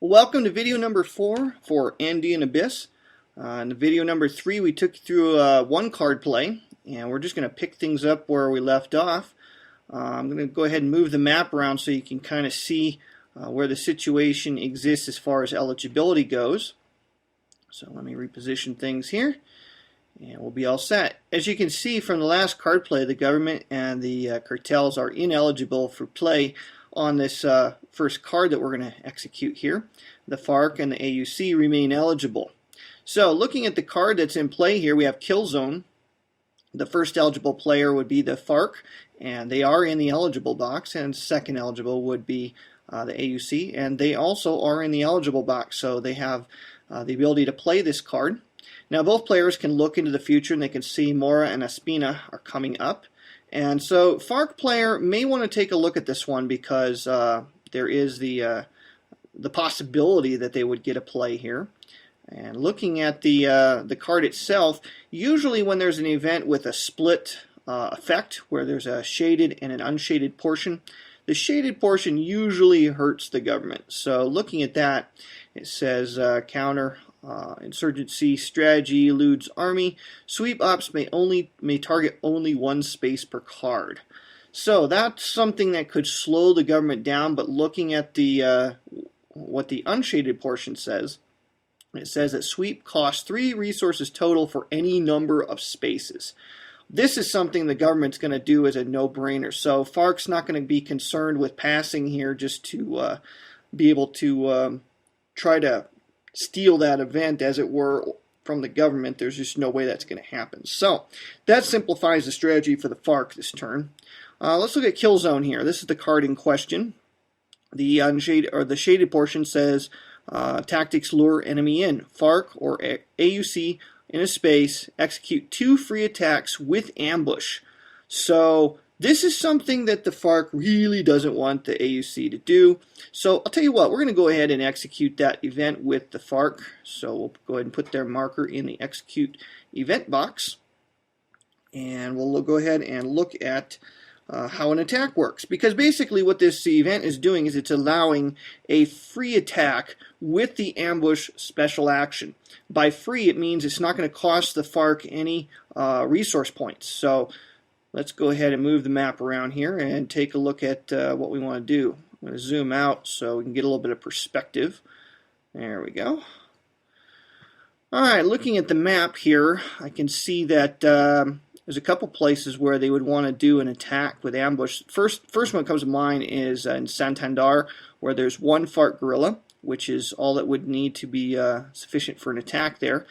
Welcome to video number 4 for Andean Abyss. In the video number 3 we took you through one card play, and we're just going to pick things up where we left off. I'm going to go ahead and move the map around so you can kind of see where the situation exists as far as eligibility goes. So let me reposition things here, and we'll be all set. As you can see from the last card play, the government and the cartels are ineligible for play on this first card that we're going to execute here. The FARC and the AUC remain eligible. So looking at the card that's in play here, we have Kill Zone. The first eligible player would be the FARC, and they are in the eligible box, and second eligible would be the AUC, and they also are in the eligible box, so they have the ability to play this card. Now both players can look into the future and they can see Mora and Espina are coming up. And so FARC player may want to take a look at this one because there is the possibility that they would get a play here. And looking at the card itself, usually when there's an event with a split effect where there's a shaded and an unshaded portion, the shaded portion usually hurts the government. So looking at that, it says counter insurgency strategy eludes army. Sweep ops may target only one space per card. So that's something that could slow the government down. But looking at the what the unshaded portion says, it says that sweep costs 3 resources total for any number of spaces. This is something the government's going to do as a no-brainer. So FARC's not going to be concerned with passing here just to be able to try to steal that event, as it were, from the government. There's just no way that's going to happen. So that simplifies the strategy for the FARC this turn. Let's look at Kill Zone here. This is the card in question. The shaded portion says tactics lure enemy in. FARC or AUC in a space execute 2 free attacks with ambush. So this is something that the FARC really doesn't want the AUC to do. So I'll tell you what, we're going to go ahead and execute that event with the FARC. So we'll go ahead and put their marker in the execute event box. And we'll go ahead and look at how an attack works. Because basically what this event is doing is it's allowing a free attack with the ambush special action. By free, it means it's not going to cost the FARC any resource points. So let's go ahead and move the map around here and take a look at what we want to do. I'm going to zoom out so we can get a little bit of perspective. There we go. Alright, looking at the map here, I can see that there's a couple places where they would want to do an attack with ambush. First one that comes to mind is in Santander, where there's one FARC guerrilla, which is all that would need to be sufficient for an attack there.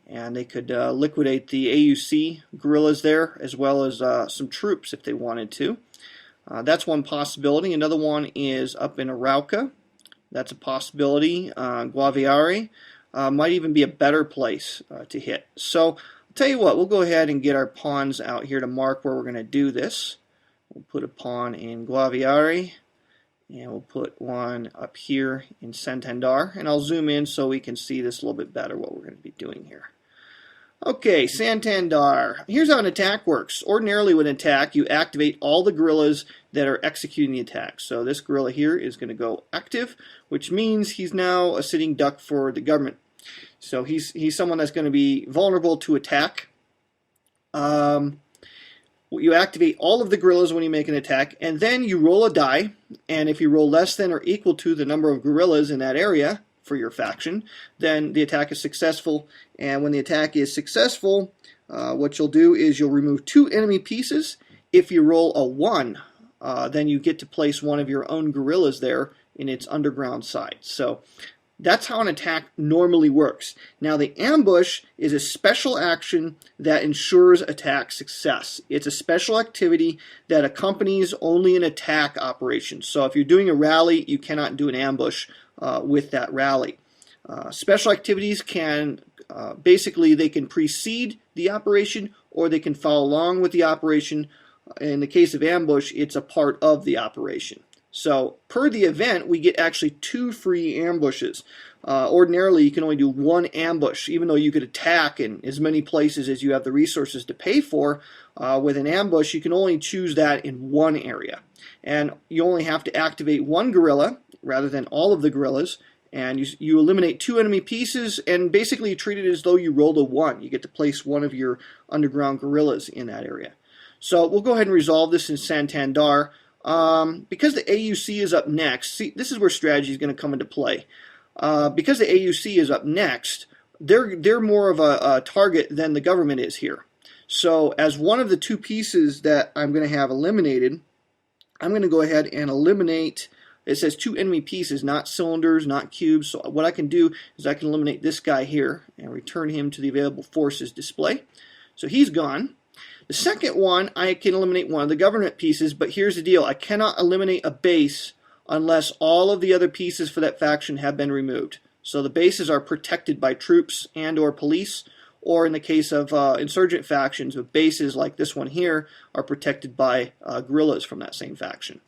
And they could liquidate the AUC guerrillas there, as well as some troops if they wanted to. That's one possibility. Another one is up in Arauca. That's a possibility. Guaviare might even be a better place to hit. So I'll tell you what, we'll go ahead and get our pawns out here to mark where we're going to do this. We'll put a pawn in Guaviare, and we'll put one up here in Santander. And I'll zoom in so we can see this a little bit better, what we're going to be doing here. Okay, Santander. Here's how an attack works. Ordinarily with an attack, you activate all the guerrillas that are executing the attack. So this guerrilla here is going to go active, which means he's now a sitting duck for the government. So he's someone that's going to be vulnerable to attack. You activate all of the guerrillas when you make an attack, and then you roll a die, and if you roll less than or equal to the number of guerrillas in that area for your faction, then the attack is successful. And when the attack is successful, what you'll do is you'll remove 2 enemy pieces. If you roll a 1, then you get to place one of your own guerrillas there in its underground side. So that's how an attack normally works. Now the ambush is a special action that ensures attack success. It's a special activity that accompanies only an attack operation. So if you're doing a rally, you cannot do an ambush with that rally. Special activities can basically they can precede the operation or they can follow along with the operation. In the case of ambush, it's a part of the operation. So per the event, we get actually 2 free ambushes. Ordinarily, you can only do 1 ambush, even though you could attack in as many places as you have the resources to pay for. With an ambush, you can only choose that in 1 area. And you only have to activate 1 guerrilla rather than all of the guerrillas, and you eliminate 2 enemy pieces, and basically you treat it as though you rolled a 1. You get to place one of your underground guerrillas in that area. So we'll go ahead and resolve this in Santander. Because the AUC is up next, see, this is where strategy is going to come into play. Because the AUC is up next, they're more of a target than the government is here. So as one of the 2 pieces that I'm going to have eliminated, I'm going to go ahead and eliminate, it says 2 enemy pieces, not cylinders, not cubes. So what I can do is I can eliminate this guy here and return him to the available forces display. So he's gone. The second one, I can eliminate one of the government pieces, but here's the deal. I cannot eliminate a base unless all of the other pieces for that faction have been removed. So the bases are protected by troops and or police, or in the case of insurgent factions, with bases like this one here are protected by guerrillas from that same faction.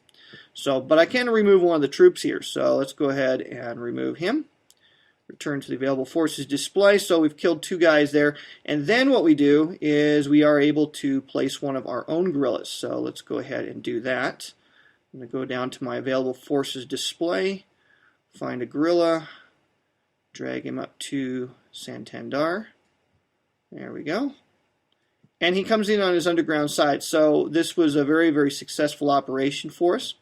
So, but I can remove one of the troops here, so let's go ahead and remove him. Return to the available forces display. So we've killed 2 guys there, and then what we do is we are able to place one of our own guerrillas. So let's go ahead and do that. I'm going to go down to my available forces display, find a guerrilla, drag him up to Santander. There we go. And he comes in on his underground side. So this was a very, very successful operation for us.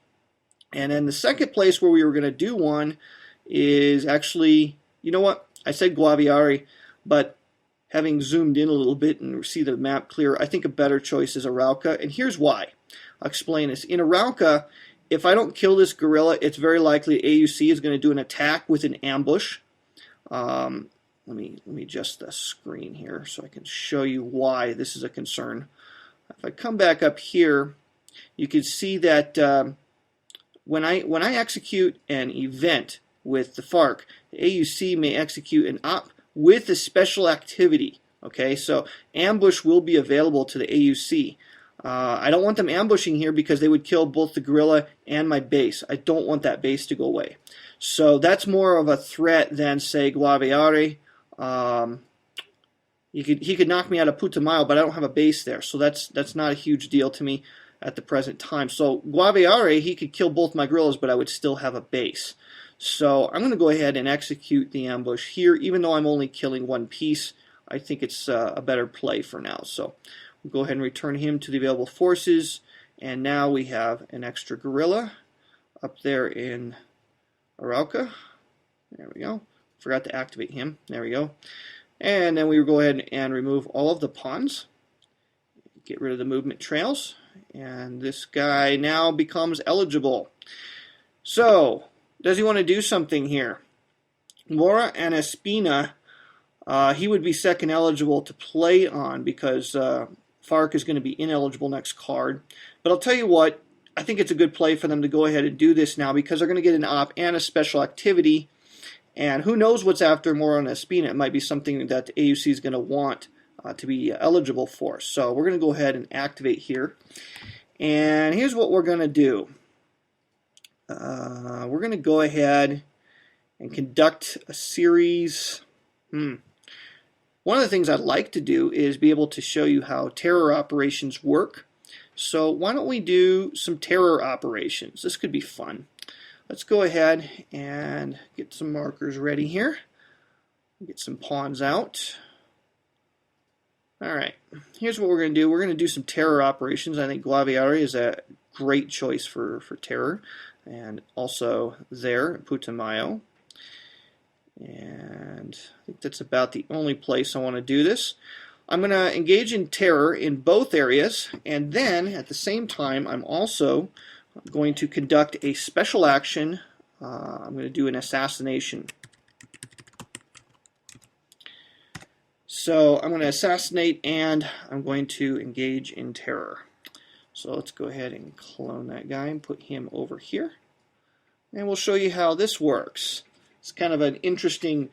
And then the second place where we were going to do one is actually, you know what? I said Guaviare, but having zoomed in a little bit and see the map clear, I think a better choice is Arauca. And here's why. I'll explain this. In Arauca, if I don't kill this guerrilla, it's very likely AUC is going to do an attack with an ambush. Let me adjust the screen here so I can show you why this is a concern. If I come back up here, you can see that when I execute an event with the FARC, the AUC may execute an op with a special activity. Okay, so ambush will be available to the AUC. I don't want them ambushing here because they would kill both the guerrilla and my base. I don't want that base to go away. So that's more of a threat than, say, Guaviare. He could knock me out of Putumayo, but I don't have a base there, so that's not a huge deal to me at the present time. So Guaviare, he could kill both my guerrillas, but I would still have a base. So I'm going to go ahead and execute the ambush here, even though I'm only killing 1 piece. I think it's a better play for now. So we'll go ahead and return him to the available forces, and now we have an extra guerrilla up there in Arauca. There we go. Forgot to activate him. There we go. And then we will go ahead and remove all of the pawns. Get rid of the movement trails. And this guy now becomes eligible. So, does he want to do something here? Mora and Espina, he would be second eligible to play on because FARC is going to be ineligible next card. But I'll tell you what, I think it's a good play for them to go ahead and do this now because they're going to get an op and a special activity. And who knows what's after Mora and Espina. It might be something that the AUC is going to want to be eligible for. So we're going to go ahead and activate here. And here's what we're going to do. We're going to go ahead and conduct a series. One of the things I'd like to do is be able to show you how terror operations work. So why don't we do some terror operations? This could be fun. Let's go ahead and get some markers ready here. Get some pawns out. Alright, here's what we're going to do. We're going to do some terror operations. I think Guaviare is a great choice for terror. And also there, Putumayo. And I think that's about the only place I want to do this. I'm going to engage in terror in both areas, and then at the same time I'm also going to conduct a special action. I'm going to do an assassination. So I'm going to assassinate and I'm going to engage in terror. So let's go ahead and clone that guy and put him over here. And we'll show you how this works. It's kind of an interesting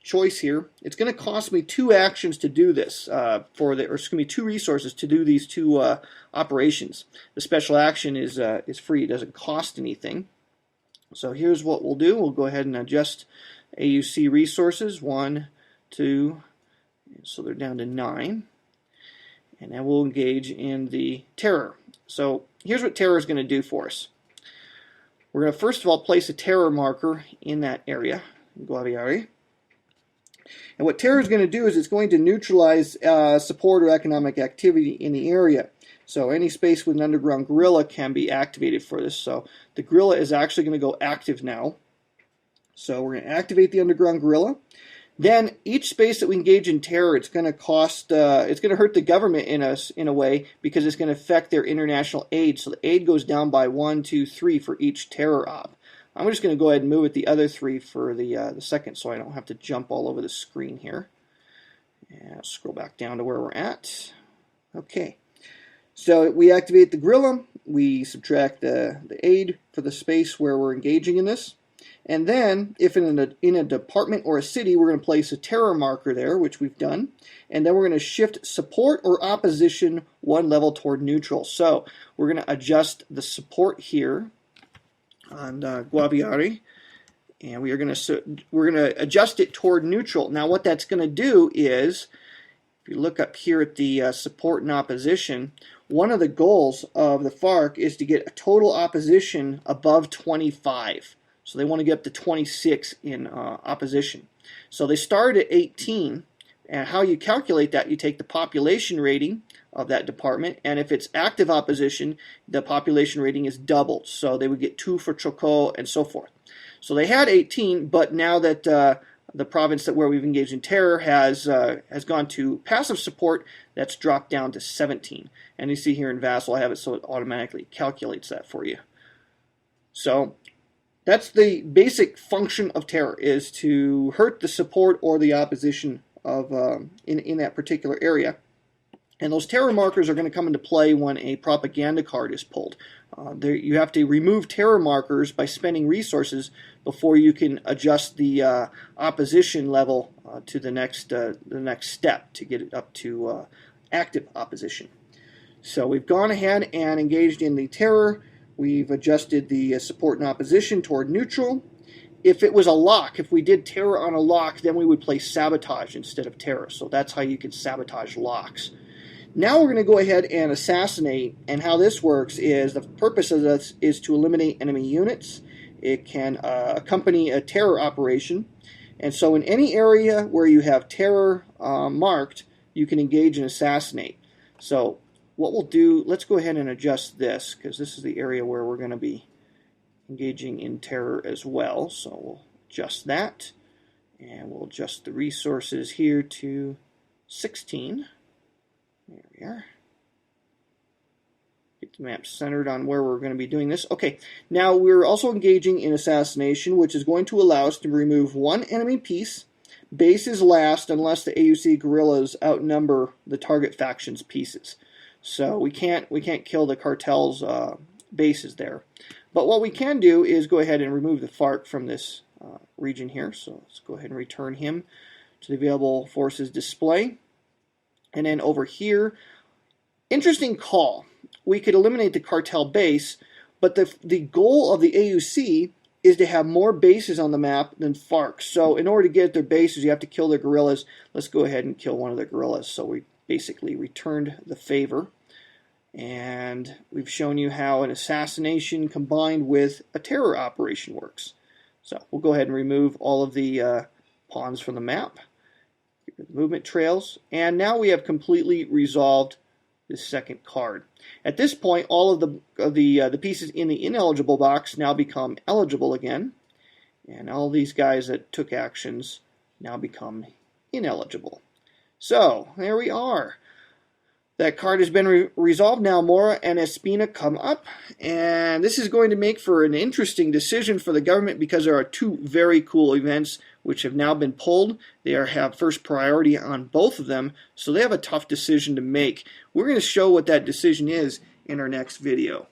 choice here. It's going to cost me 2 actions to do this, or it's going to be 2 resources to do these 2 operations. The special action is free; it doesn't cost anything. So here's what we'll do. We'll go ahead and adjust AUC resources 1, 2, so they're down to 9, and then we'll engage in the terror. So here's what terror is going to do for us. We're going to first of all place a terror marker in that area, Guaviare. And what terror is going to do is it's going to neutralize support or economic activity in the area. So any space with an underground guerrilla can be activated for this. So the guerrilla is actually going to go active now. So we're going to activate the underground guerrilla. Then each space that we engage in terror, it's going to cost, it's going to hurt the government in a way because it's going to affect their international aid. So the aid goes down by 1, 2, 3 for each terror op. I'm just going to go ahead and move it the other 3 for the second, so I don't have to jump all over the screen here. And I'll scroll back down to where we're at. Okay, so we activate the guerrilla. We subtract the aid for the space where we're engaging in this. And then, if in a department or a city, we're going to place a terror marker there, which we've done. And then we're going to shift support or opposition 1 level toward neutral. So we're going to adjust the support here on Guaviare, and we're going to adjust it toward neutral. Now, what that's going to do is, if you look up here at the support and opposition, one of the goals of the FARC is to get a total opposition above 25. So they want to get up to 26 in opposition. So they start at 18, and how you calculate that, you take the population rating of that department, and if it's active opposition, the population rating is doubled. So they would get 2 for Chocó and so forth. So they had 18, but now that the province where we've engaged in terror has gone to passive support, that's dropped down to 17. And you see here in Vassal, I have it so it automatically calculates that for you. So that's the basic function of terror, is to hurt the support or the opposition of in that particular area. And those terror markers are going to come into play when a propaganda card is pulled. You have to remove terror markers by spending resources before you can adjust the opposition level to the next step to get it up to active opposition. So we've gone ahead and engaged in the terror. We've adjusted the support and opposition toward neutral. If it was a lock, if we did terror on a lock, then we would place sabotage instead of terror. So that's how you can sabotage locks. Now we're going to go ahead and assassinate, and how this works is the purpose of this is to eliminate enemy units. It can accompany a terror operation, and so in any area where you have terror marked, you can engage and assassinate. So what we'll do, let's go ahead and adjust this, because this is the area where we're going to be engaging in terror as well. So we'll adjust that, and we'll adjust the resources here to 16. There we are. Get the map centered on where we're going to be doing this. Okay, now we're also engaging in assassination, which is going to allow us to remove 1 enemy piece. Base is last unless the AUC guerrillas outnumber the target faction's pieces. So we can't kill the cartel's bases there. But what we can do is go ahead and remove the FARC from this region here. So let's go ahead and return him to the available forces display. And then over here, interesting call. We could eliminate the cartel base, but the goal of the AUC is to have more bases on the map than FARC. So in order to get their bases, you have to kill their guerrillas. Let's go ahead and kill one of the guerrillas. So we basically returned the favor. And we've shown you how an assassination combined with a terror operation works. So we'll go ahead and remove all of the pawns from the map. Movement trails, and now we have completely resolved this second card. At this point, all of the pieces in the ineligible box now become eligible again, and all these guys that took actions now become ineligible. So there we are. That card has been resolved. Now Mora and Espina come up, and this is going to make for an interesting decision for the government because there are 2 very cool events which have now been pulled. They have first priority on both of them, so they have a tough decision to make. We're going to show what that decision is in our next video.